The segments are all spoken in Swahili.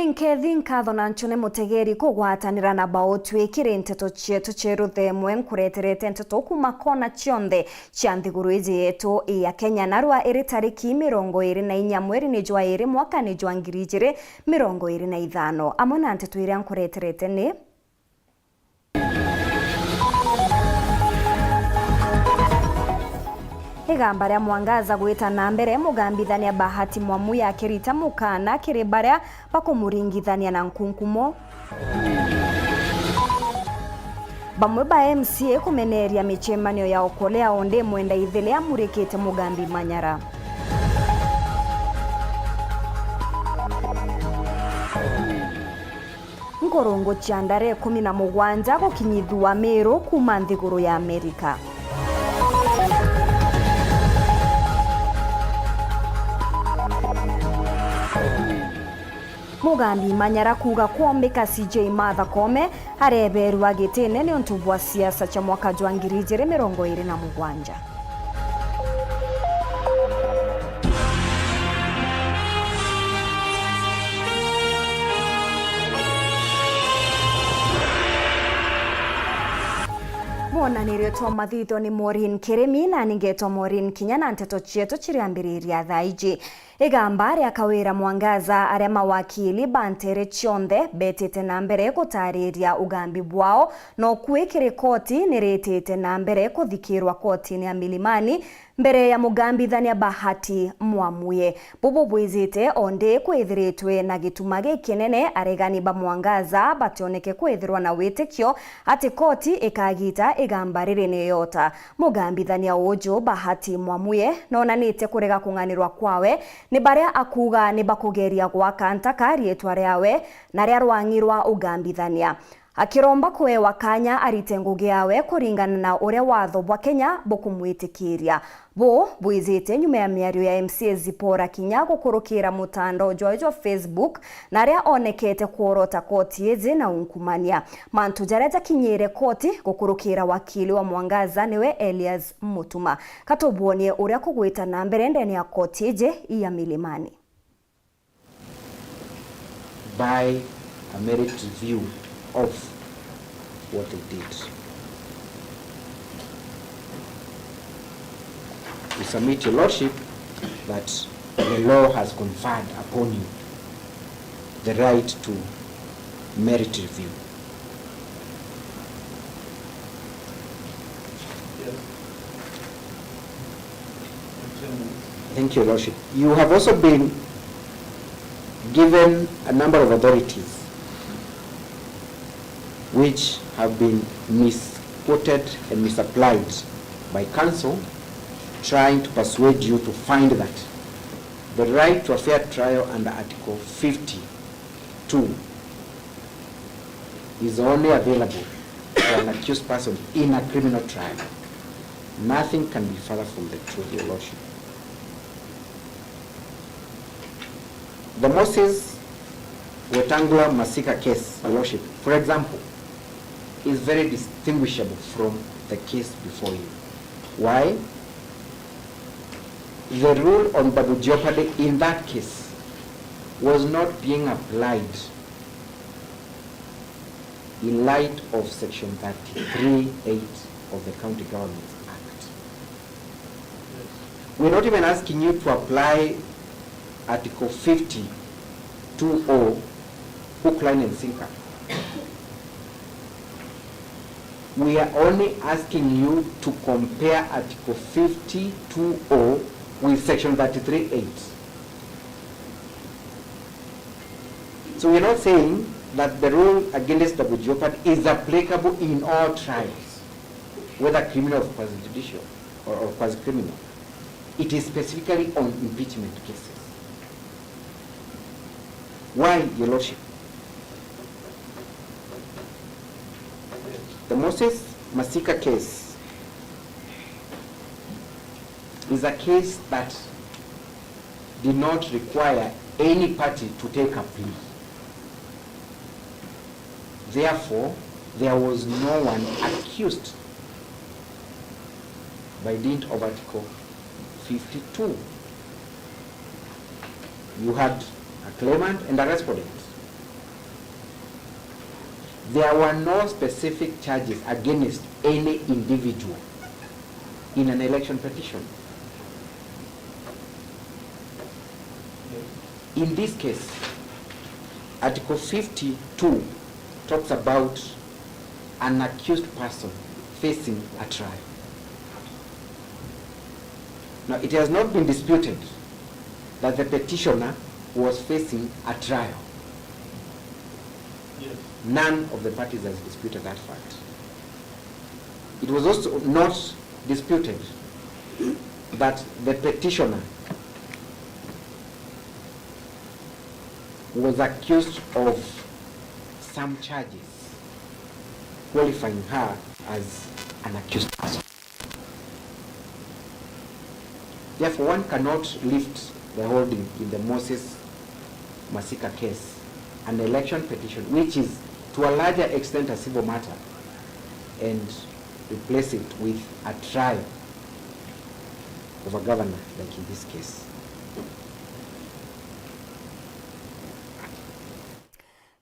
Ninkethi nkatho na Nchune Mutegeri kugwatanira na bao twikire nteto cietu ceruthe nkureterete nteto kuma kona cionthe cia nthiguru iji yetu ya Kenya narua iri tariki 24 mweri ni jwa 2 mwaka ni jwa 2025 amwe na nteto iria nkureterete ni igamba ria Mwangaza gwita na mbere mugambithania Bahati Mwamuya akirita mukana kiri baria bakumuringithania na Nkunkumo. Bamwe ba MCA kumeneria michemanio ya okolea onde mwenda ithile amurikite Mugambi Manyara. Ngorongo ciandare 17 gukinyithua Meru kuma nthiguru ya Amerika. Mugambi Manyara kuga kuombeka CJ Martha Koome areberwa gitene ni untu bwa siasa cha mwaka jwa 2027. Mona niretwa mathito ni Maureen Kiremi na ningetwa Maureen Kinya na nteto cietu ciriambiriria thaiji. Igamba ria kawira Mwangaza aria mawakili bantere cionthe betete na mbere gutariria ugambi bwao no kwikire koti niretete na mbere kuthikirwa koti ni ya Milimani mbere ya mugambithania Bahati Mwamuye. Bubu bwizite onde kwithiritwe na gituma gikinene aregani ba Mwangaza bationeke kwithirwa na witikio ati koti ikagita igamba riri ni yota. Mugambithania uju Bahati Mwamuye nonanite kurega kunganirwa kwawe ni baria akuga ni bakugeria gwaka ntaka rietwa riawe na ria rwangirwa ugambithania. Akiromba kuewa kanya arite ngugi yawe kuringana na uria watho bwa Kenya bukumwitikiria. Bwizite nyuma ya miario ya MCA Zipora Kinya gukurukira mutandao jwa Facebook na ria onekete kuorota koti ezi na unkumania. Mantu jareja kinyire koti gukurukira wakili wa Mwangaza niwe Elias Mutuma. Katubuonie uria kugwita na mbere ndeni ya koti ije ya Milimani. By a merit review of what they did. We submit your lordship that the law has conferred upon you the right to merit review. Thank you, lordship. You have also been given a number of authorities which have been misquoted and misapplied by counsel, trying to persuade you to find that the right to a fair trial under Article 52 is only available to an accused person in a criminal trial. Nothing can be further from the truth, your lordship. The Moses Wetangula Masika case, your lordship, for example, is very distinguishable from the case before you. Why? The rule on double jeopardy in that case was not being applied in light of Section 33(8) of the County Governments Act. We're not even asking you to apply Article 50(2)(0) hook, line, and sinker. We are only asking you to compare Article 50(2)(0) with Section 33(8). So we're not saying that the rule against double jeopardy is applicable in all trials, whether criminal or quasi-judicial or quasi-criminal. It is specifically on impeachment cases. Why, your lordship? The Moses Masika case is a case that did not require any party to take a plea. Therefore, there was no one accused by dint of Article 52. You had a claimant and a respondent. there were no specific charges against any individual in an election petition. In this case, Article 52 talks about an accused person facing a trial. Now, it has not been disputed that the petitioner was facing a trial. Yes. None of the parties has disputed that fact. It was also not disputed that the petitioner was accused of some charges qualifying her as an accused person. Therefore, one cannot lift the holding in the Moses Masika case, an election petition, which is to a larger extent a civil matter, and replace it with a trial of a governor, like in this case.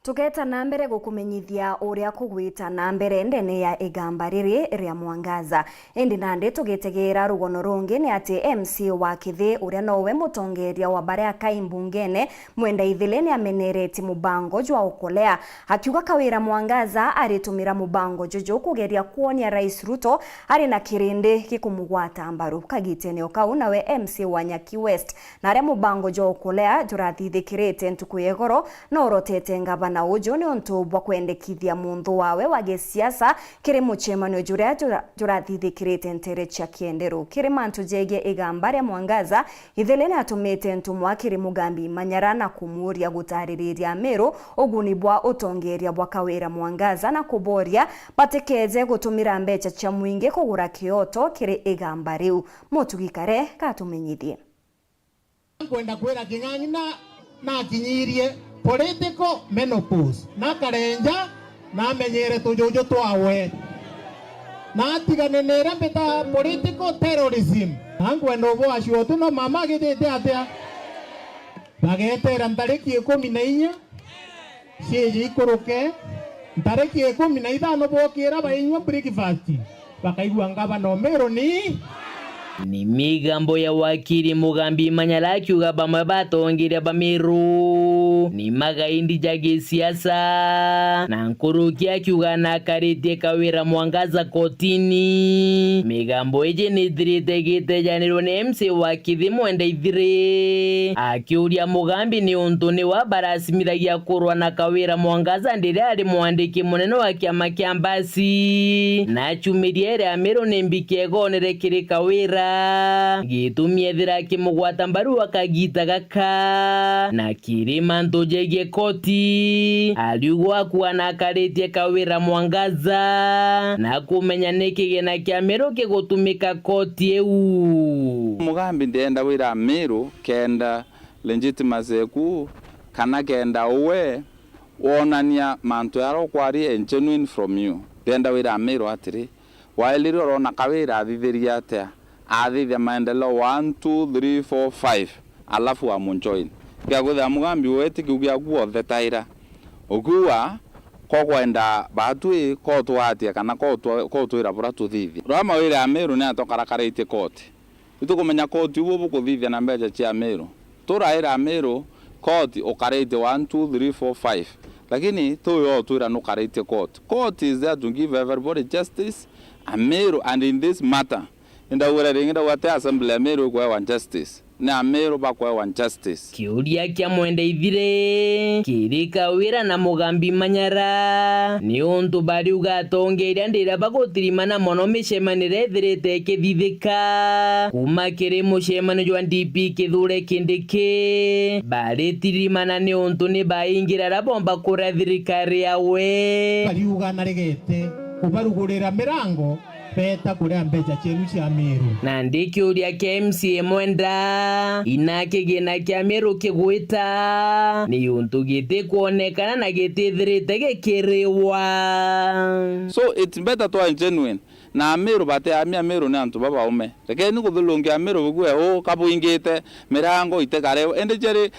Tugeta na mbere gukumenyithia uria kugwita na mbere ndene ya igamba riri ria Mwangaza. Indi nande tugitegera rugono rungi ni ati MC wa Kithi uria nowe mutongeria wa bare akaimbungene mwenda ithile ni amenereti mubango jwa ukolea. Akiuga kawira Mwangaza aritumira mubango jojo kugeria kuonia Rais Ruto ari na kirindi kikumugwata mbaru. Kagitene okau nawe MC wa Nyaki West na re mubango jwa ukolea jurathithikirite ntuku yegoro no rotete ngabana na ujo ni ontubwa kwendekithia mundu wawe wa gisiasa kiri muchemanio juria jurathithikirite ntere cha kienderu kiri mantu jege igamba ria Mwangaza ithele ni atumite ntumwa kiri Mugambi Manyara na kumuria gutaririria Meru uguni bwa utongeria bwa kawira Mwangaza na kuboria batekeze gutumira mbecha cha mwingi kugura kioto kiri igamba riu mutugikare katumenyithie kwenda kwera king'ang'i na kinyirie political menopause na karenja na menyere tujuju twawe na tiganenera beta political terrorism angwendo bo ashuotu no mama githite atia bagetera ntariki 14 cieji ikuruke ntariki 15 bokira bainywa breakfast bakaigua ngaba no Meru ni migambo ya wakili Mugambi Manyara akiuga bamwe batongeria ba Meru ni magaindi jage siasa na nkuruki akiuga na karitie kawira Mwangaza kotini. Migambo eje ni thirite gitejanirwo ni MC wa Kithi mwenda ithire akiuria Mugambi ni untuni wa barasimithagia kurwa na kawira Mwangaza ndire ari mwandiki munene wa kiama kia Mbasi na chumirie ria Meru ni mbikegonere kiri kawira gitumie thira kimugwata mbaru akagita gaka na kirima ntojegie koti aliugwa kuwa na karitie kawira Mwangaza na kumenya nikigena kia Meru kigutumika koti eu. Mugambi ndenda wira Meru kenda legitimacy ku kana kenda uwe wonania mantu yaro kwari genuine from you ndenda wira Meru atiri wailiro rona kawira athithiria atia athithia maendeleo 1 2 3 4 5 alafu amunjoin kia gutha Mugambi weti kiugia guothe taira ogua kokwenda batwi kotwatia kana kotwira bura tuthithia rama wira Meru ni atokarakarite koti itukumenya koti ubu bukuthithia na mbeca cia Meru turaira Meru koti ukarite 1 2 3 4 5 lakini tuyo twira no karite court is there to give everybody justice and Meru and in this matter inda rinda wate assembly Meru kwa one justice na Meru ba kwa one justice kiuria kia mwenda ithire kirika wira na Mugambi Manyara ni untu bari ugatongeria ndira bagotirimana mono mishemanire thirite kithithika kuma kiri mushemano jwa DP kithure kindike bari tirimana ni untu ni baingira rabomba kura thirikari yawe bari ugana regete kubarugurira mirango peta kuria mbeca chenu cia Meru na ndikiuria kia MCA mwenda inake gina kia Meru kigwita ni untu gite kuonekana na gitithirite gikiriwa so it's better to genuine na Meru bate amia Meru ni antu baba ume reke ni kuthulungia Meru bugwe kabuingite mirango itekareo ende jere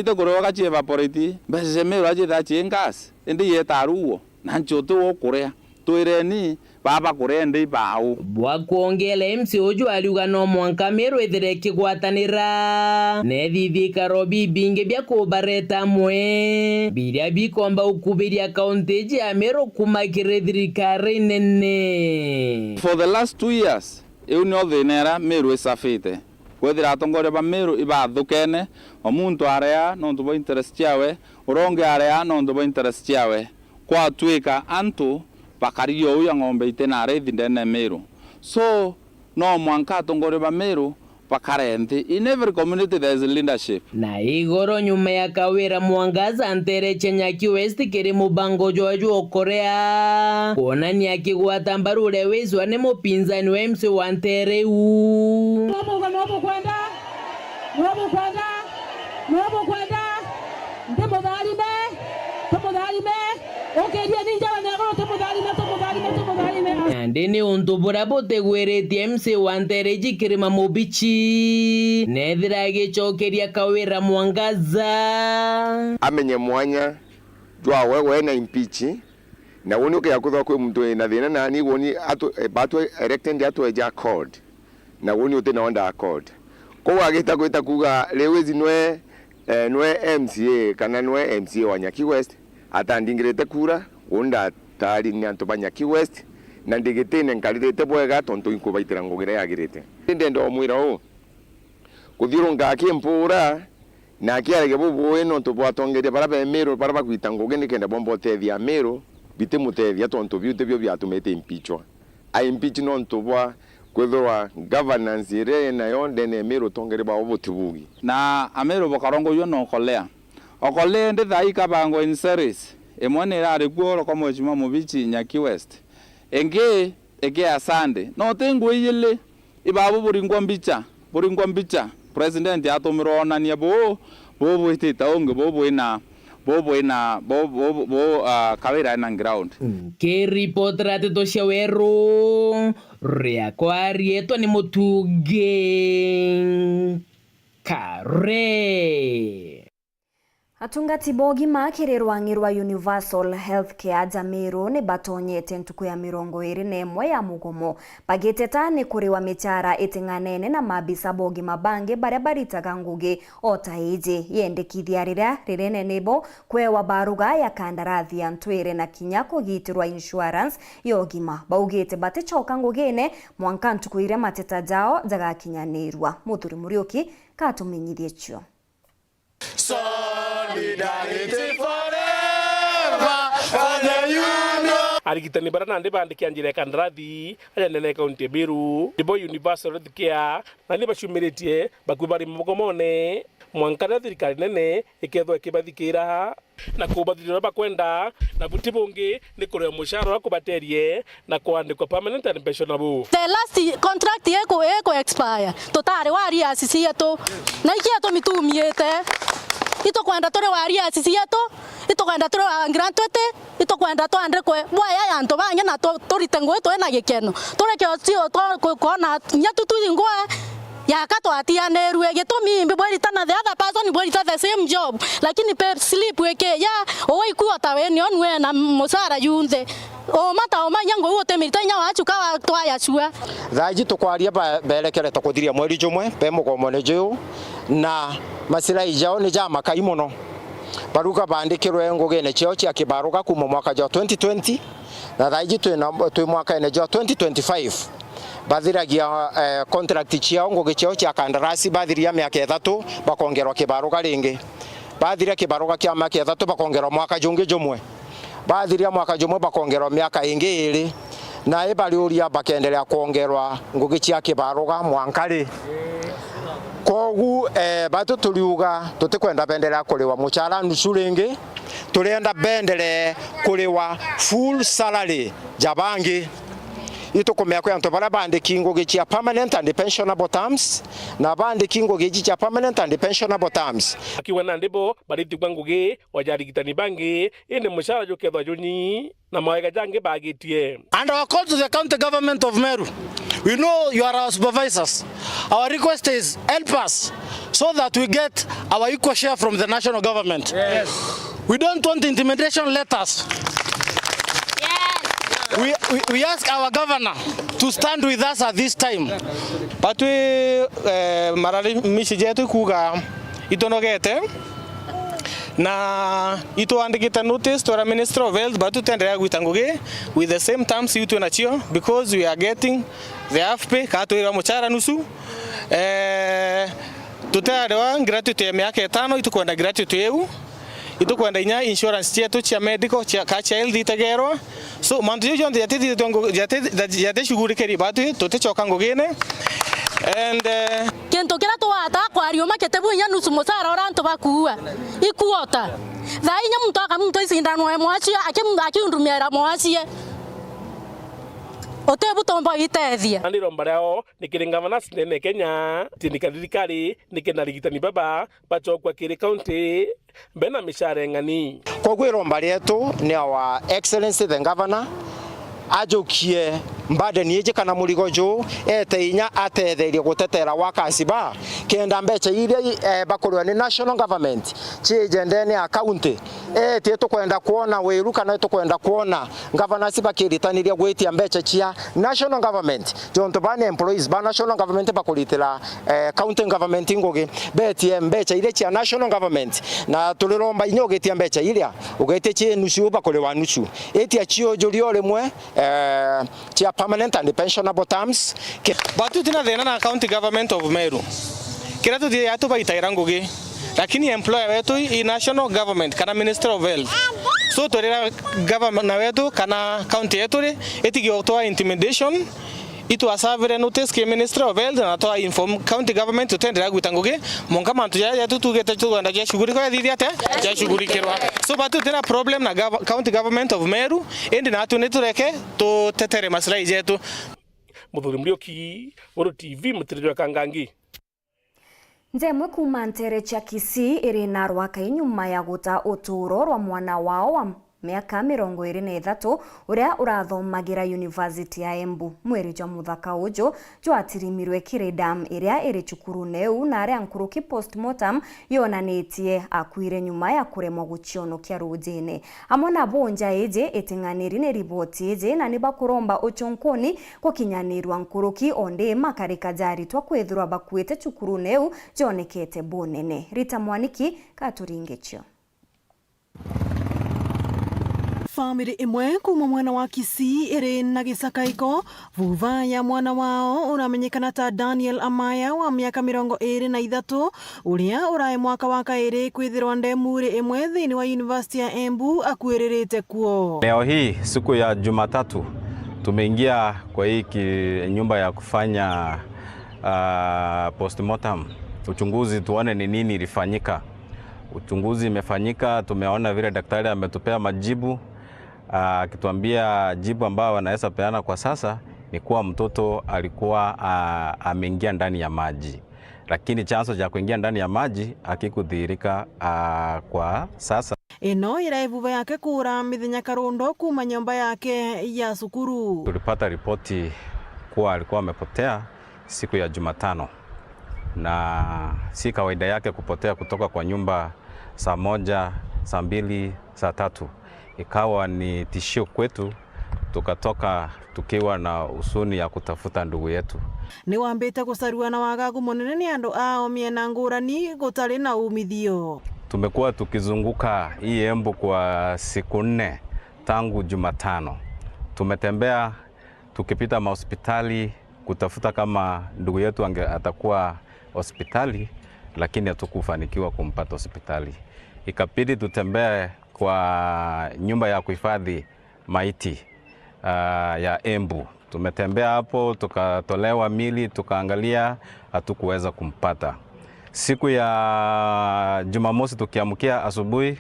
ite kuroga chi evaporate bese Meru aje thachi ngas ende yetaruo na nchoto okurea toireni baba kurende bau bwa kuongela MC Ojo aliuga no mwanka Meru ethire kigwatanira nethithikaro bibinge bya kubareta mwe biria bikomba ukubiria kaunti ya Meru kumakire thirikari nene. For the last 2 years eu no thinera Meru isafite kwethira atongoria ba Meru ibathukene omuntu area no ntubo interest yawe uronge area no ntubo interest yawe kwa twika antu bakario uya ng'ombe itenare thindene Meru. So no mwanka atongoria ba Meru bakarenti. In every community there is leadership. Na igoro nyuma ya Kawira Mwangaza Ntereche Nyaki West kiri mubango joju okorea kuonania akigwata mbarure wezwa ni mupinzani wa MC wa Ntereu. Mwabu kwenda ndemo dhalime okeria ninja wanagoro ndemo dhalime Andini untubura botegweretie MC wa Ntereji kirima mubichi nethira gicokeria Kawira Mwangaza amenye mwanya jwa wewe na impeachi na woni ke yakutha kwe muntu na thina na ni woni batu elected atu eja accord na woni uti na onda accord ko agita kwita kuga lewezi nwe MCA kana nwe MCA wa Nyaki West atandingirete kura wonda tari ni antu ba Nyaki West na ndigitine nkalirete bwega tonto inkubaitira ngogere yagirete ndendo omwira o kuthirunga akimpura na akiarege bubu eno to bwatongeria para ba Meru para bakwita ngogene kenda bombo tethia Meru bite mutethia tonto byute byo byatumete impeachwa a impeach no ntobwa kwethwa governance ire na yonde ne Meru tongere ba obotibugi na Ameru bokarongo yo no kolea okole ndi thaika bango in series emone rari kuoro kwa mwechima mubichi Nyaki West enge asande no tengo yile ibabu buringwa mbicha president atomirona ni bo itita onge Kawira na ground ke report rateto shaweru ria kwa rieto ni mutuge kare atungati bogi makirirwa ngirwa Universal Healthcare Jamiru ni batonyete ntuku ya 21 ya mugomo bagiteta ni kuriwa michara itinganene na mabisa bogi mabange baria baritaga ngugi otaiji yendekithia rirene nebo kwewa baruga ya kandarathi ya ntwire na kinya kugitirwa insurance yogima baugite batichoka ngugine mwanka ntuku ire mateta jao jagakinyanirwa muthuri Muriuki katumenyithie chio. Solidarity forever for the union. Arigitani barana ndi bandikia njira kandarathi aya nene kaunti Meru ndibo Universal Healthcare na ni bacumiretie bakubari mugomone mwankana thirikari nene ikethwa kibathikira na kubathirira bakwenda na butibungi ni kuria mushahara kubaterie na kuandikwa permanent and pensionable. The last contract eko expire totari wari asisi yetu na ikia mitumiete ito kwenda tore wari asisi yetu ito kwenda tore grantwete ito kwenda to andrekwe bwaya yanto banya na to ritengo eto ena gekeno tore ke otio to kona nyatu tudingwa yakato atia nerwe getomi mbori tana the other person mbori the same job lakini per sleep weke ya oi kuota weni onwe na musara yunde o mata o manyango wote mirita wachu kawa twaya chua thaji tukwaria berekere tukuthiria mweri jumwe pe mugomone jiu na masira ijao ni jama kaimono baruka bandikirwe ngogene cheo cha kibaruka kuma mwaka ja 2020 na thaji tu mwaka ene ja 2025 bathiragia contract chiao ngoge cheo cha kandarasi bathiria miaka 3 bakongerwa kibaruka ringi bathiria kibaruka kia miaka 3 bakongerwa mwaka jungi jumwe bathiria mwaka jumwe bakongerwa miaka ingi 2 na ibariuria bakendelea kuongerwa ngoge chia kibaruka mwankari kogu batu tuliuga tutikwenda bendera kuliwa muchara nusu ringi turenda bendere kuliwa full salary jabangi itukomea kwa nto bara bandiki ngoge chia permanent and pensionable terms na bandiki ngoge chia permanent and pensionable terms akiwana ndibo bariti kwanguge wajarigitani bangi ine mushara jokethwa joni na mawega jange bagitie. And our call to the county government of Meru, we know you are our supervisors. Our request is help us so that we get our equal share from the national government. Yes. We don't want intimidation letters. we ask our governor to stand with us at this time. But we mararimishi jetu kuga itonogete na ituandikita notice to the Minister of Health but tutendelea gwitanguge with the same terms itu nachio because we are getting the half pay katuira muchara nusu tutarewa gratuity ya miaka 5 itukwenda gratuity eu itukwenda inya insurance yetu cha medical cha health itagerwa so mantu yo jonde yate shughuli keri batu tutechoka ngogene and kento kira twata kwario makete bunya nusu musara oranto bakuwa ikuota thainya muntu akamuntu isindano ya mwachi akindumira mwachi otebu tomba itethia andiro mbarao nikiringavana sinene Kenya tindikadirikari nikenarigitani baba bachokwa kiri county bena mishare ngani kwa kwiromba rietu ni our excellency the governor ajokie mbade nije kana murigo jo eteinya atetheria gutetera wakasiba kenda mbecha iria bakorwa ni national government chijendene ya county tieto kwenda kuona weru kana tukwenda kuona governor sibakiritanira gwetia mbecha chia national government jonto bane employees ba national government bakuritira county government ngoge betie mbecha iria chia national government na tuliromba inyogetia mbecha iria ugetie chi nusu bakorewa nusu etia chio juri rimwe chia permanent and pensionable terms batu tina thena na county government of Meru kira tu dia tu baitaira ngugi lakini employer wetu i national government kana minister of health so torera government na wetu kana county yetu etigio toa intimidation itu asavire notice ke minister of health na toa inform county government tutendera gwitanguge monga mantu ya tutugete tuanda ya shughuli kwa thidi ate ya shughuli kirwa so batu tena problem na county government of Meru endi na tu netureke to tetere maslahi yetu Muthuri Murioki Oro TV mutirirwa Kangangi Njemwe kuma Ntere cha Kisii iri na rwaka inyuma ya guta uturo rwa mwana wao wa miaka 23 uria urathomagira University ya Embu mweri jwa muthaka ujo jwatirimirwe Kiridam iria iri cukuru neu na aria nkuruki postmortem yonanitie akuire nyuma ya kuremwa gucionokia rujini amona bonja eje etinganiri ne riboti eje na nibakuromba uchonkoni gukinyanirwa nkuruki onde makarika jari twa kwethirwa bakuite cukuru neu jonekete bonene Rita Mwaniki katuringecho Family imwe kuma mwana wa Kisii iri na gisakaiko vuva ya mwana wao unamenyekana ta Daniel Amaya wa miaka 23 uria urai mwaka wa kairi kwithirwa ndemuri imwe thini wa University ya Embu akuiririte kuo. Leo hii siku ya Jumatatu tumeingia kwa hii nyumba ya kufanya postmortem uchunguzi tuone ni nini ilifanyika. Uchunguzi imefanyika, tumeona vile daktari ametupea majibu akituambia jibu ambao wanaweza peana kwa sasa ni kuwa mtoto alikuwa ameingia ndani ya maji, lakini chanzo cha kuingia ndani ya maji hakikudhihirika kwa sasa. Ino iraivuva yake kura mithenya karundo kuma nyumba yake ya sukuru. Tulipata ripoti kuwa alikuwa amepotea siku ya Jumatano na si kawaida yake kupotea kutoka kwa nyumba saa 1, saa 2, saa 3. Ikawa ni tishio kwetu, tukatoka tukiwa na usuni ya kutafuta ndugu yetu. Ni wambite kusarua na wagagu munene ni andu ao miena ngurani gutari na umithio. Tumekuwa tukizunguka hii Embu kwa siku 4 tangu Jumatano. Tumetembea tukipita mahospitali kutafuta kama ndugu yetu atakuwa hospitali, lakini hatukufanikiwa kumpata hospitali. Ikabidi tutembee kwa nyumba ya kuhifadhi maiti ya Embu. Tumetembea hapo, tukatolewa mili, tukaangalia, hatukuweza kumpata. Siku ya Jumamosi tukiamkia asubuhi,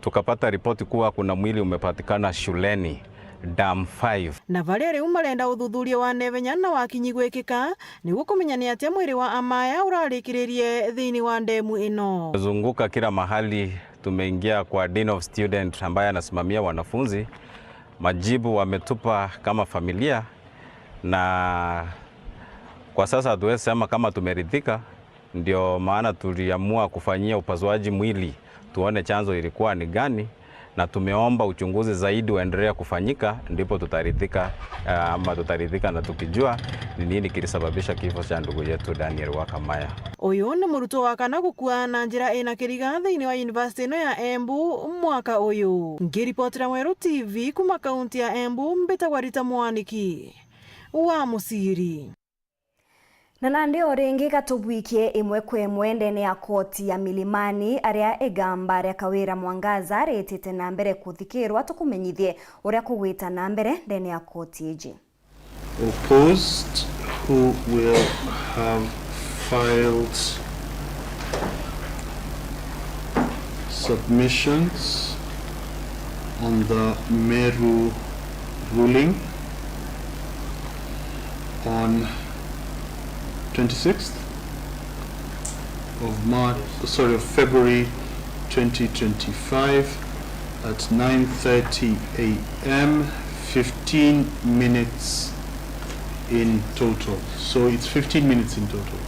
tukapata ripoti kuwa kuna mwili umepatikana shuleni Dam 5. Na valeri umarenda uthuthuria wa nevenya na wakinyi gwikika niguo kumenya ni atia mwiri wa Amaya urarikiririe thini wa ndemu ino. Zunguka kila mahali, tumeingia kwa Dean of Student ambaye anasimamia wanafunzi. Majibu wametupa kama familia, na kwa sasa hatuwezi sema kama tumeridhika. Ndio maana tuliamua kufanyia upasuaji mwili tuone chanzo ilikuwa ni gani, na tumeomba uchunguzi zaidi uendelee kufanyika, ndipo tutaridhika ama tutaridhika na tukijua ni nini kilisababisha kifo cha ndugu yetu Daniel Wakamaya. Uyu ni murutwo wa kana gukua na njira ina kiriga thiini wa university ino ya Embu mwaka uyu. Ngiripotera Mweru TV kuma kaunti ya Embu, mbitagwa Rita Mwaniki wa Musiri. Na nandi o ringi gatubwikie imwe kwa imwe ndene ya koti ya Milimani aria egamba aria Kawira Mwangaza aretete na mbere kuthikirwa tukumenyithie uria kugwita na mbere ndene ya koti iji. Opposed who will have filed submissions on the Meru ruling on 26th of February 2025 at 9:30 a.m. 15 minutes in total. So it's 15 minutes in total.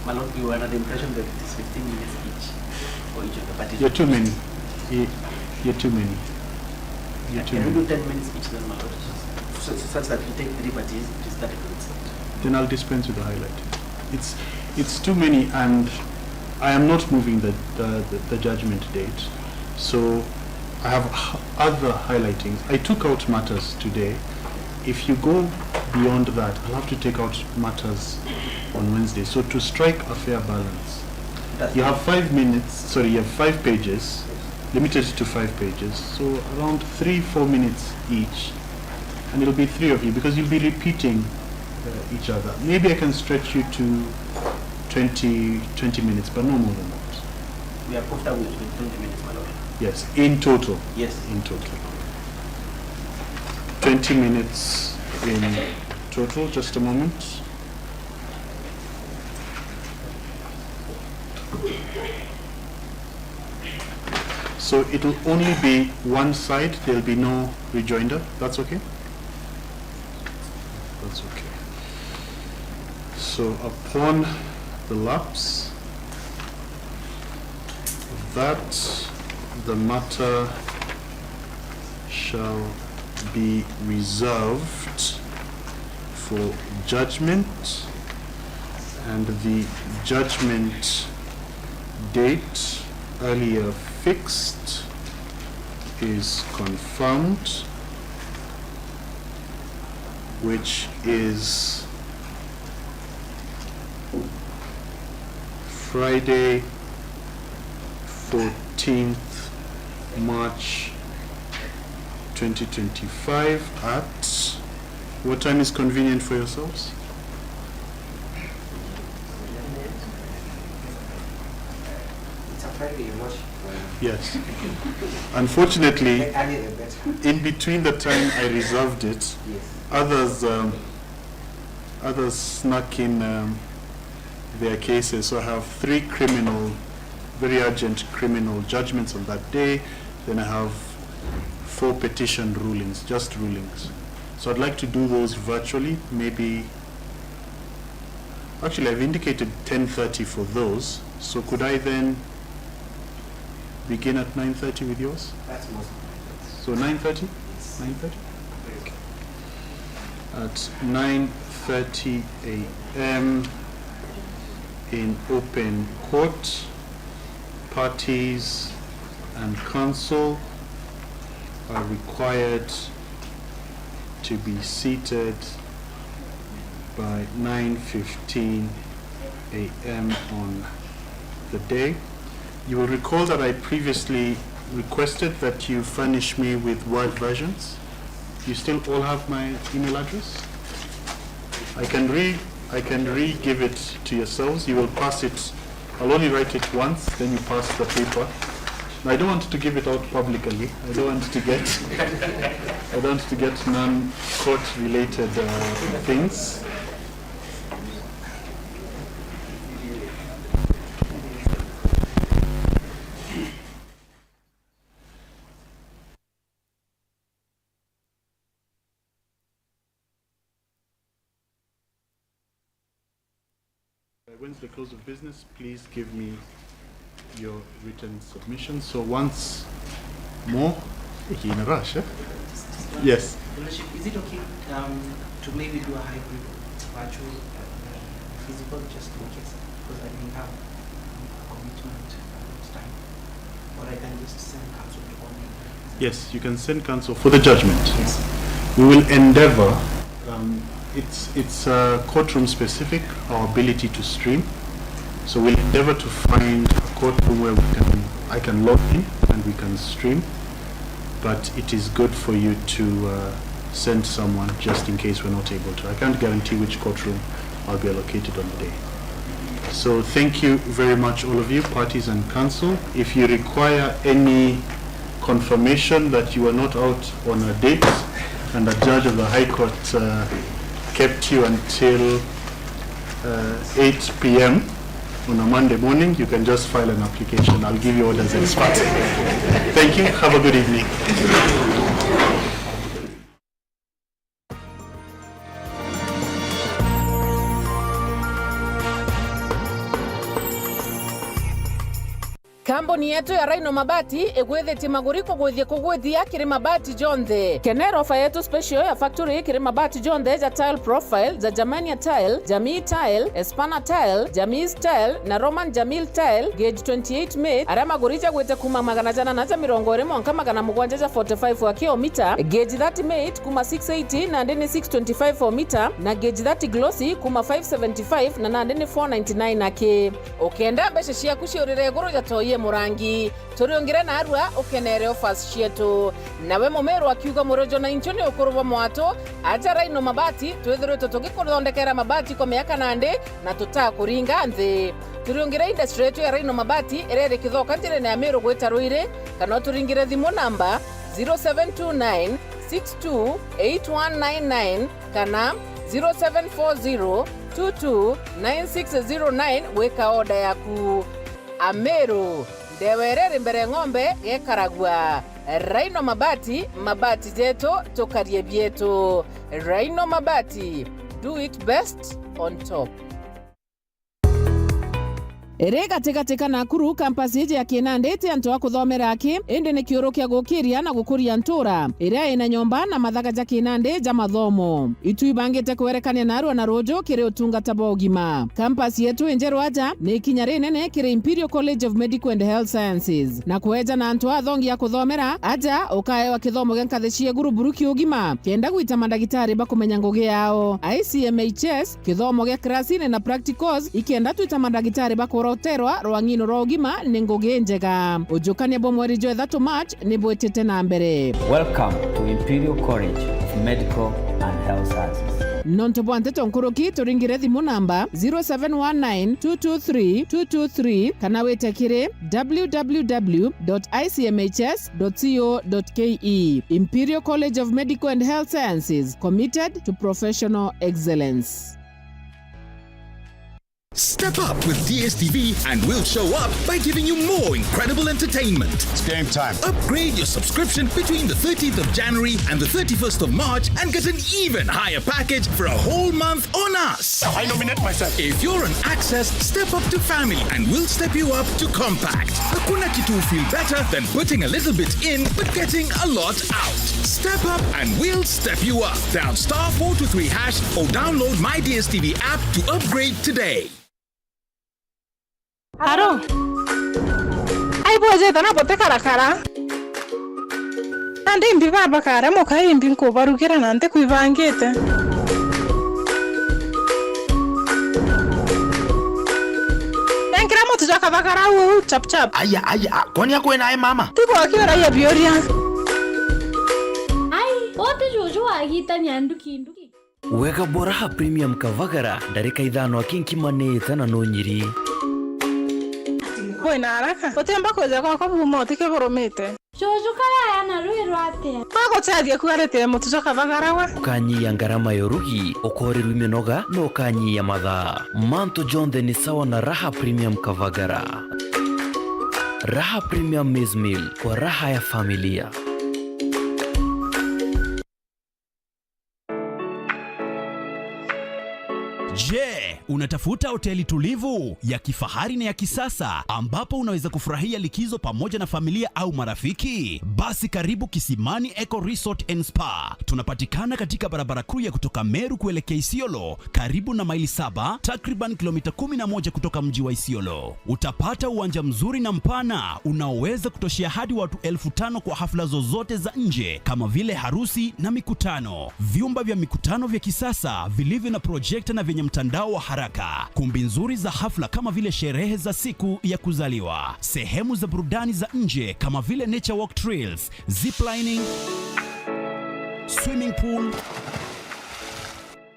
My Lord, you are under the impression that it is 15 minutes each for each of the parties. You're too many. You're too many. You're too Can many. we do 10 minutes each then, my Lord? Such that we take 3 parties, it is 30 minutes. Then I'll dispense with the highlight. It's too many, and I am not moving the judgment date. So I have other highlightings. I took out matters today. If you go beyond that, I'll have to take out matters on Wednesday. So to strike a fair balance, you have 5 minutes. Sorry, you have 5 pages, limited to 5 pages. So around 3-4 minutes each. And it'll be 3 of you because you'll be repeating each other. Maybe I can stretch you to 20 minutes, but no more than that. We are comfortable with 20 minutes, my Lord. Yes, in total. Yes. In total. 20 minutes in total. Just a moment. So it will only be one side. There will be no rejoinder. That's okay? That's okay. So upon the lapse of that, the matter shall be reserved for judgment, and the judgment date earlier fixed is confirmed, which is Friday, 14th March 2025 at what time is convenient for yourselves? It's a Friday, you watch. Yes. Unfortunately, in between the time I reserved it, others snuck in their cases. So I have 3 very urgent criminal judgments on that day. Then I have 4 petition rulings, just rulings. So I'd like to do those virtually. Maybe, actually I've indicated 10:30 for those. So could I then begin at 9:30 with yours? That's most. So 9:30? 9:30? Okay. At 9:30 a.m. in open court, parties and counsel are required to be seated by 9:15 a.m. on the day. You will recall that I previously requested that you furnish me with Word versions. You still all have my email address? I can re-give it to yourselves. You will pass it. I'll only write it once, then you pass the paper. I don't want to give it out publicly. I don't want to get non-court related things. When's the close of business? Please give me your written submission. So once more, in a rush, eh? Yes. Is it okay to maybe do a hybrid virtual physical just in case? Because I may have a commitment next time. Or I can just send counsel to online. Yes, you can send counsel for the judgment. Yes. We will endeavor, it's courtroom specific, our ability to stream. So we'll endeavor to find a courtroom where I can log in and we can stream. But it is good for you to send someone just in case we're not able to. I can't guarantee which courtroom I'll be allocated on the day. So thank you very much, all of you, parties and counsel. If you require any confirmation that you are not out on a date and the judge of the High Court kept you until 8 p.m. on a Monday morning, you can just file an application. I'll give you orders and start. Thank you. Have a good evening. Kambuni yetu ya Rhino Mabati igwithiti maguriko kugwithia kiri mabati jonthe. Kenero ofa yetu special ya factory kiri mabati jonthe ja tile profile, za Germania tile, Jamii tile, Espana tile, Jamis tile na Roman Jamil tile gauge 28 made. Ara magurija gwite kuma magana jana na 120 mwanka magana mugwanja ja 45 wa kilomita. Gauge 30 made kuma 680 na ndeni 625 for meter na gauge 30 glossy kuma 575 na ndeni 499 nake. Okenda beshe cia kuciurire guru ja toye murangi turiongire na arua ukenere offers cietu nawe mumeru akiuga murojo na inchoni ukuruba mwato aja Rhino Mabati twithirwe tugikuthondekera mabati kwa miaka nande na tutakuringa nthi turiongire industry yetu ya Rhino Mabati irere kithoka njire na Meru gwita Ruire kana turingire thimu namba 0729 628199 kana 0740 229609 weka order yaku. Ameru ndewerere mbere ng'ombe gekaragwa. Rhino Mabati, mabati jetu tukarie bietu. Rhino Mabati, do it best on top. Erega teka Nakuru campus ya Kinande ite antu akuthomera aki indi ni kiuru kia gukiria na gukuria ntura iria ina nyomba na mathaga ja Kinande ja mathomo itu ibangite kwerekania na Arua na Rojo kiri utungata bwa ugima. Campus yetu enjerwa aja ni ikinya rinene kiri Imperial College of Medical and Health Sciences na kueja na antu athongi ya kuthomera aja ukaewa kithomo genkathi cie guruburu ki ugima kenda gwita mandagitari bakumenya ngugi yao. ICMHS kithomo gia krasine na practicals ikenda twita mandagitari bakoro terwa rwangino rwa ugima ni ngugi njega. Ujukania bo mweri jo 3 March ni bwetete na mbere. Welcome to Imperial College of Medical and Health Sciences. Nonto bwante tonkuruki turingire thimu namba 0719223223 kana wetekire www.icmhs.co.ke. Imperial College of Medical and Health Sciences, committed to professional excellence. Step up with DSTV and we'll show up by giving you more incredible entertainment. It's game time. Upgrade your subscription between the 13th of January and the 31st of March and get an even higher package for a whole month on us. I nominate myself. If you're on Access, step up to Family and we'll step you up to Compact. Hakuna kitu feel better than putting a little bit in but getting a lot out. Step up and we'll step you up. Dial *423# or download my DSTV app to upgrade today. Aro. Ai boje tana bote karakara. Ande mbi baba kara mo kai mbi ko barukira nante kuivangete. Yankira mo tuja kabakara wu chap chap. Aya kwani yako naye mama? Tipo akiora ya bioria. Ai, ote jojo agita nyanduki. Wega Boraha Premium Kavagara ndarika ithano akinkimanite na nonyiri. Boy na haraka. Otemba koja kwa buma otike boromete. Jojo kaya yana ruiro atia. Ako tsadia kuarete mutuzo kabagarawa. Ukanyi ya ngarama yorugi okori rumenoga no ukanyi ya madha. Manto Jonde ni sawa na Raha Premium Kavagara. Raha Premium Maize Meal kwa raha ya familia. Je, Unatafuta hoteli tulivu ya kifahari na ya kisasa ambapo unaweza kufurahia likizo pamoja na familia au marafiki? Basi karibu Kisimani Eco Resort and Spa. Tunapatikana katika barabara kuu ya kutoka Meru kuelekea Isiolo, karibu na maili 7, takriban kilomita 11 kutoka mji wa Isiolo. Utapata uwanja mzuri na mpana unaoweza kutoshea hadi watu 5,000 kwa hafla zozote za nje kama vile harusi na mikutano. Vyumba vya mikutano vya kisasa vilivyo na projekta na vyenye mtandao wa haraka. Kumbi nzuri za hafla kama vile sherehe za siku ya kuzaliwa. Sehemu za burudani za nje kama vile nature walk trails, ziplining, swimming pool,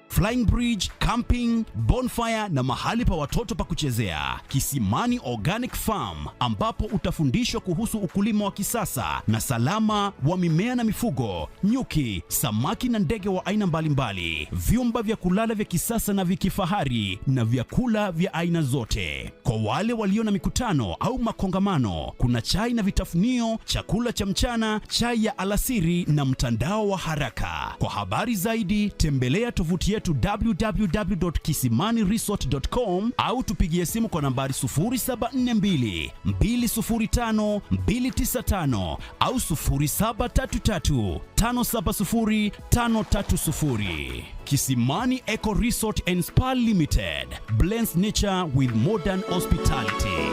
flying bridge, camping, bonfire na mahali pa watoto pa kuchezea. Kisimani Organic Farm ambapo utafundishwa kuhusu ukulima wa kisasa na salama wa mimea na mifugo, nyuki, samaki na ndege wa aina mbalimbali. Vyumba vya kulala vya kisasa na vya kifahari na vyakula vya aina zote. Kwa wale walio na mikutano au makongamano, kuna chai na vitafunio, chakula cha mchana, chai ya alasiri na mtandao wa haraka. Kwa habari zaidi tembelea tovuti yetu www.kisimaniresort.com au tupigie simu kwa nambari 0742 205 295 au 0733 570 530. Kisimani Eco Resort and Spa Limited blends nature with modern hospitality.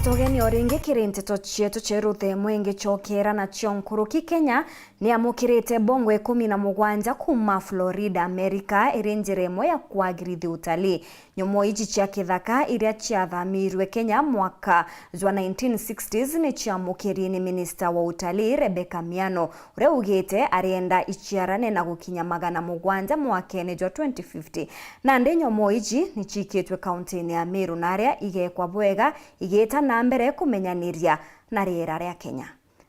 Togeni oringe kirinteto chietu cheruthe mwenge chokera na chionkuruki Kenya ni amukirite bongo 17 kuma Florida, America irenjeremo ya kuagirithi utalii. Nyomo ichi chia kithaka iria chiathamirwe Kenya mwaka wa 1960s ni chiamukiri ni minister wa utalii Rebecca Miano uria ugite arienda ichiarane na gukinya 700 mwakene jwa 2050. Na ndi nyomo ichi ni chikitwe kaunti ya Meru na aria igekwa bwega igita na mbere kumenyaniria na riera ria Kenya.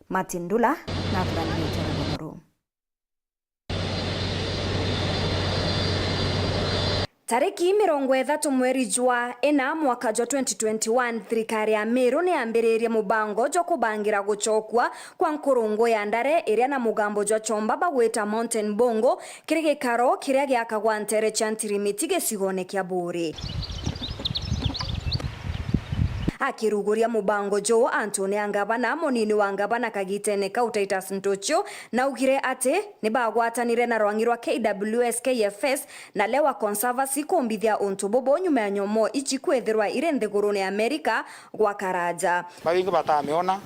Matindula na Francisco. Tariki 30 mweri jwa ena mwaka jwa 2021 thirikari ya Meru ni ambiririe mubango jwa kubangira guchokwa kwa nkurungu ya ndare iria na mugambo jwa chomba bagwita Mountain Bongo kirige karo kiria giakagwa ntere chantirimiti gicigone kia Buri. Akiruguria mubango jo Antony Angabana munini wa Angabana Kagitene Kautaitas Ntocho na ugire ate ni bagwatanire na rwangi rwa KWS KFS na lewa conservancy kumbithia untubobo nyuma ya nyomo ichi kwethirwa irende gurune ya Amerika gwa karaja. Babingi batameona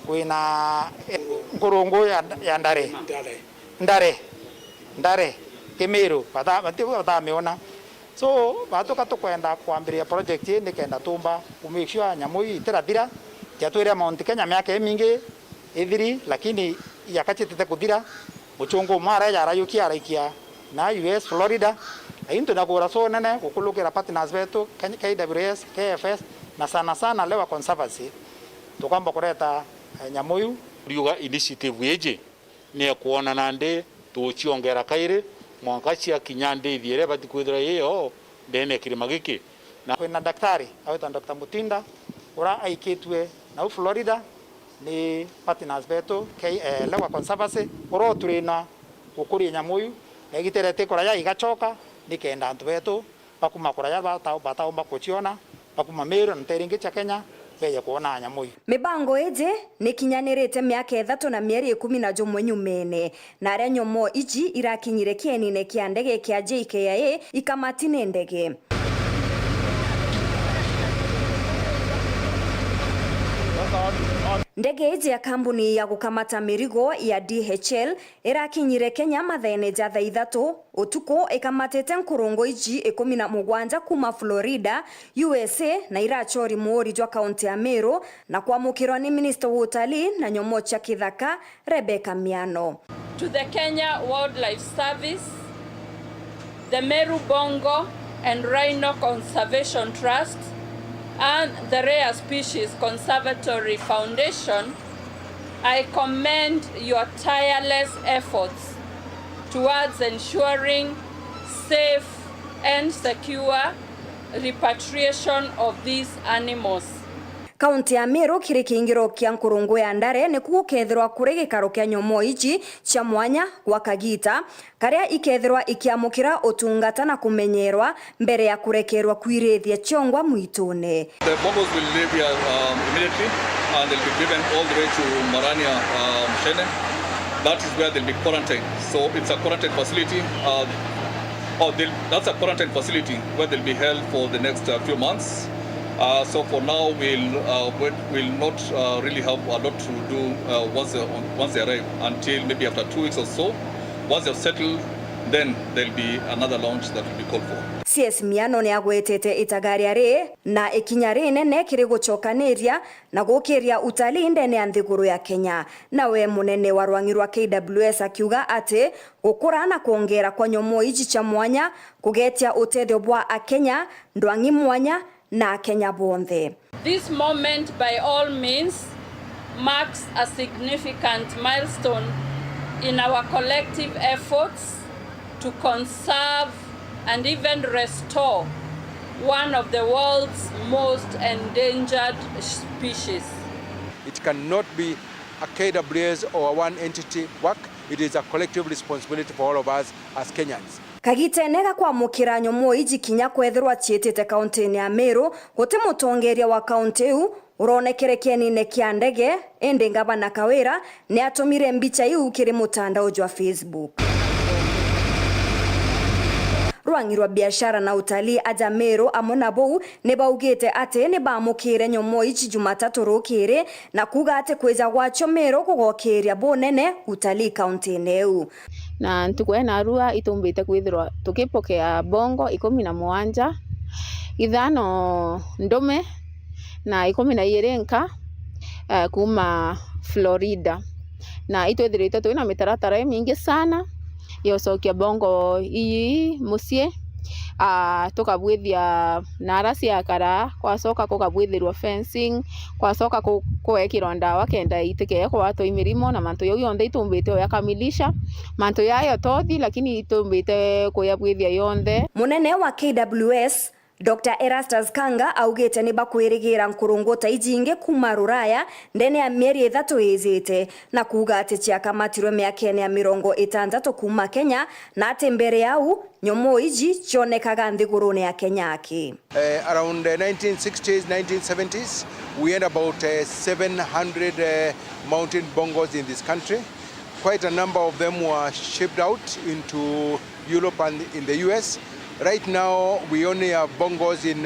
kwina nkurungu ya ndare Kimeru batameona. So batoka tukwenda kuambiria project ni kenda tumba make sure nyamu itirathira yatwira Mount Kenya miaka mingi ithiri lakini yakachitete kuthira muchungu mara yarayukia araikia na US Florida ainto na gura so nene gukulukira partners betu KWS KFS na sana lewa conservancy tukamba kureta nyamuyu riuga initiative yeje ni kuona nande tuchiongera kaire mwangachia kinyande ithiere bati kwithira yeyo ndene kirima giki na kwina daktari aweta Dr. Mutinda ura aikitwe na Florida ni partners betu lewa conservancy uro turina gukuri nyamuyu na giterete kuraya igachoka nikenda antu betu bakuma kuraya bataomba kuchiona bakuma Meru nteringi cha Kenya beye kuona nyamuyu. Mibango eje ni kinyanirite miaka 3 na mieri 11 nyumene na aria nyomo ichi irakinyire kienine kia ndege kia JKIA ikamatine ndege. Ndege eje ya kambuni ya gukamata mirigo ya DHL irakinyire Kenya mathene ja thaa 3 utuko ikamatete nkurungo ichi 17 kuma Florida USA na irachori muori jwa kaunti ya Meru na kuamukirwa ni minister wa utalii na nyomo cha kithaka Rebecca Miano. To the Kenya Wildlife Service, the Meru Bongo and Rhino Conservation Trust and the Rare Species Conservatory Foundation, I commend your tireless efforts towards ensuring safe and secure repatriation of these animals. kaunti ya Meru kiri kiingiro kia nkurungu ya ndare ni kugukethirwa kuri gikaro kia nyomo ici cia mwanya gwa Kagita karia ikethirwa ikiamukira utungata na kumenyerwa mbere ya kurekerwa kwirithia ciongwa mwitune. The bongos will leave here immediately and they'll be driven all the way to Marania Shene. That is where they'll be quarantined. So it's a quarantine facility. That's a quarantine facility where they'll be held for the next few months. So for now, we'll not really have a lot to do once they arrive until maybe after 2 weeks or so. Once they've settled, then there'll be another launch that will be called for. CS Miano ni agwetete itagaria ri na ikinya ri nene kiri gucokaniria na gukiria utalii ndene ya nthiguru ya Kenya. Nawe munene wa rwangi rwa KWS akiuga ati gukura na kuongera kwa nyomo ici cia mwanya kugetia utethio bwa akenya ndwangi mwanya na Kenya bonthe. This moment by all means marks a significant milestone in our collective efforts to conserve and even restore one of the world's most endangered species. It cannot be a KWS or one entity work. It is a collective responsibility for all of us as Kenyans. Kagita nega kwa mukira nyomo iji kinya kwethirwa cietete kaunti ya Meru guti mutongeria wa kaunti u uronekere kianine kia ndege ende ngavana Kawira ni atumire mbicha iu kiri mutandao jwa Facebook. Rwangi rwa biashara na utalii aja Meru amona bou ne baugete ate ne bamukire nyomo ichi Jumatatu rukire na kuga ate kweza gwacho Meru kugokeria bonene utalii kaunti neu. Na ntukwena arua itumbite kwithirwa tukipokea bongo 17 ithano ndume na 12 nka kuma Florida na itwethirite twina mitaratara mingi sana yosokia bongo iyi musie tukabwithia nara cia kara kwacoka kugabwithirwa fencing kwacoka kuwekirwa ndawa kenda itike kwa watu imirimo na mantu yonthe itumbite yakamilisha mantu yayo tothi lakini itumbite kuyabwithia yonthe. Munene wa KWS Dr. Erastus Kanga augete ni bakwirigira nkurungota ijinge kuma Ruraya ndene ya mieri 3 izite na kuga ati ciakamatirwe miakene ya 60 kuma Kenya na ati mbere yau nyomo iji cionekaga nthigurune ya Kenya aki. Around the 1960s, 1970s, we had about 700 mountain bongos in this country. Quite a number of them were shipped out into Europe and in the US. Right now, we only have bongos in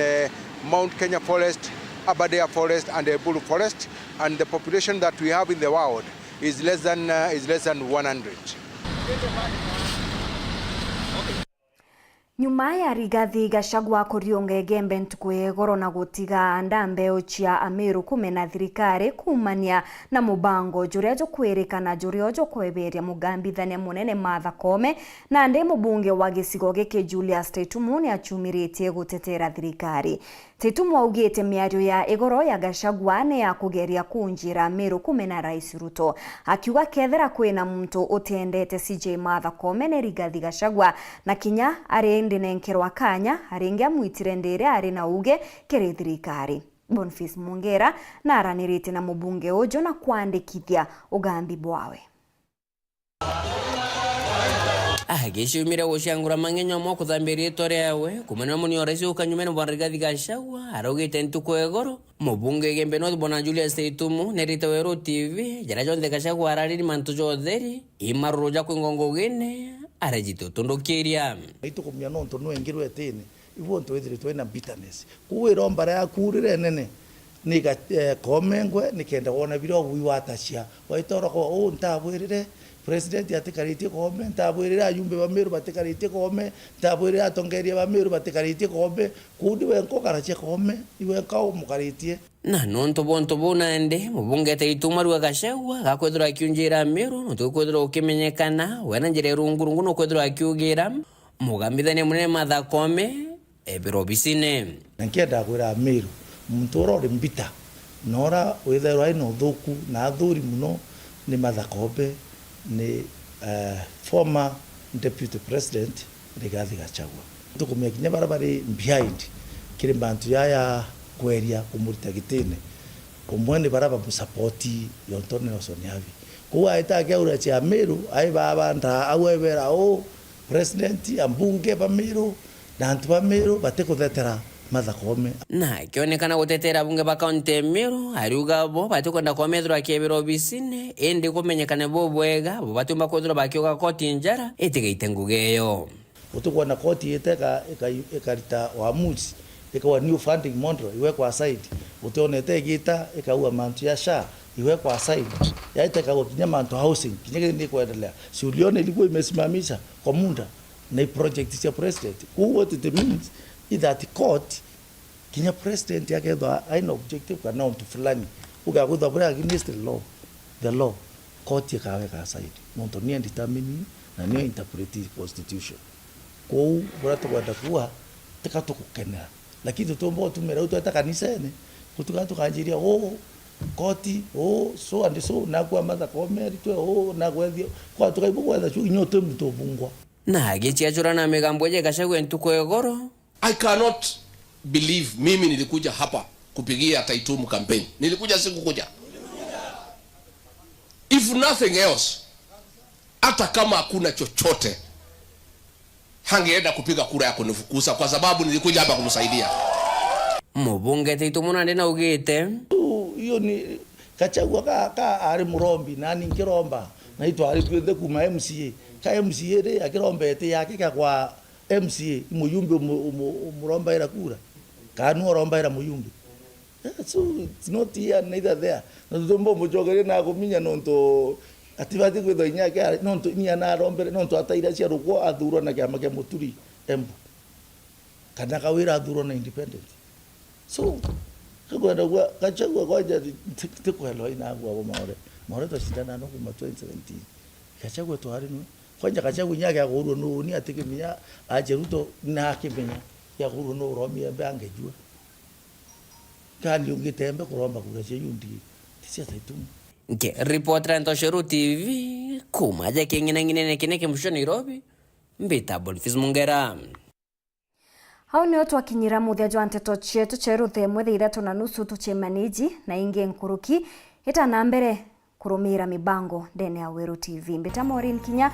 Mount Kenya Forest, Aberdare Forest, and the Bulu Forest, and the population that we have in the world is less than 100. Nyuma ya Rigathi Gachagua kurionga egembe ntukuye goro na gutiga ndambe cia Ameru kumena thirikari kumania na mubango juria jo kwerekana juria jo kweberia mugambithania munene Martha Koome na nde mubunge wa gicigo gike Julius Tetumu ni achumiritie gutetera thirikari. Tetumu augite miario ya igoro ya Gachagua ne ya kugeria kunjira Ameru kumena Rais Ruto akiuga kethera kwina muntu utendete CJ Martha Koome ne Rigathi Gachagua na kinya arende nenkerwa kanya aringia mwitire ndere ari na uge kere thirikari. Boniface Mungera na aranirite na mubunge ojo na kwandikithia ugambi bwawe. Gicumire guciangura mangenyo mo kuthambiria itore yawe kumena muni oraisi ukanyumena bwa Rigathi Gachagua araugite ntuko egoro mubunge gembe no bona Julius Tetumu nerite Wero TV jara jonde Gachagua arariri mantu jotheri imaruja kwingongo gene arajito tondokiria itukumya no nto no engirwe tene ibo nto ethire twena bitterness kuwira mbara ya kurire nene niga komengwe nikenda wona biro bui watashia waitoro ko ntabwirire president yatikaritie Koome ntabwirira ayumbe bameru batikaritie Koome ntabwirira atongeria bameru batikaritie Koome kudi wenko karache Koome iwe kao mukaritie na nonto bonto bonande mubunge Tetumu rwa Gachagua gakwethira akiunjira Ameru no tukwethira ukimenyekana wena njire rungurungu no kwethira akiugira mugambithania munene Martha Koome ebirobisine nkienda kwira Ameru mutoro ri mbita nora wethera ino thuku na thuri muno ni Martha Koome ni former deputy president Rigathi Gachagua tukumya kinya barabari behind kiri bantu ya kweria kumurita gitine umwene baraba musapoti yontone osoniavi kuwa itake ura cha Meru ai baba nda awebera o president ambunge ba Meru na antu ba Meru batekuthetera Martha Koome na kionekana gutetera bunge ba kaunti Meru ariuga bo batikwenda komethura kebiro bisine ende kumenyekane bo bwega bo batumba kuthura bakioga koti njara itigeite ngugeyo utukwana koti iteka ikarita waamuzi ikawa new funding model iwekwa aside utonete gita ikaua mantu ya SHA iwekwa aside yaiteka kinya mantu housing kinya ni kuendelea si ulione ilikuwa imesimamisha kwa muda na project ya president what it means is that court kinya president yake ndo aina objective kana mtu fulani ukakuta bora against the law court ikaweka aside mtu ni determining na ni interpret constitution kwa bora tukwenda kuwa tukatukukenera lakini tutombo tumera utata kanisene kutukatu kanjiria koti so and so na kwa Martha Koome ritwe na gwethio kwa tukaibu gwetha chu inyote mtu bungwa na gichi achura na megambo je Gachagua ntuko egoro. I cannot believe mimi nilikuja hapa kupigia Taitumu campaign. Nilikuja sikukuja. If nothing else, hata kama hakuna chochote, hangeenda kupiga kura ya kunifukuza kwa sababu nilikuja hapa kumsaidia. Mubunge Taitumu na ndena ugite. Hiyo ni Gachagua ka ari murombi na ningiromba na itu ari kwende kuma MCA. Ka MCA re akirombete yake kwa MCA muyumbe muromba ira kura. Kanu oromba ira muyumbe. So it's not here neither there. Na tutombo mujogere na kuminya nonto ativati kwetho inyake nonto nya na rombere nonto ataira cia ruko athuro na kiama kia muturi Embu. Kana kawira athuro na independent. So kwenda kwa Gachagua kwaja tikwelo ina gwa maore to shindana no kuma 2017 Gachagua to hari no kwanja Gachagua nyake aguru no ni atikimya ajeruto na kimenya ya guru no romi embe jua kandi ungitembe kuromba kuraje yundi tisia Taitumu nke reporter Ntosheru TV kumaje kingine kineke msho Nairobi mbita Boniface Mungera. Hau nio twakinyira muthia jwa nteto cietu ceru themwe thia 3:30 tuchemaniji na inge nkuruki ita na mbere kurumira mibango ndene ya Weru TV mbita Maureen Kinya.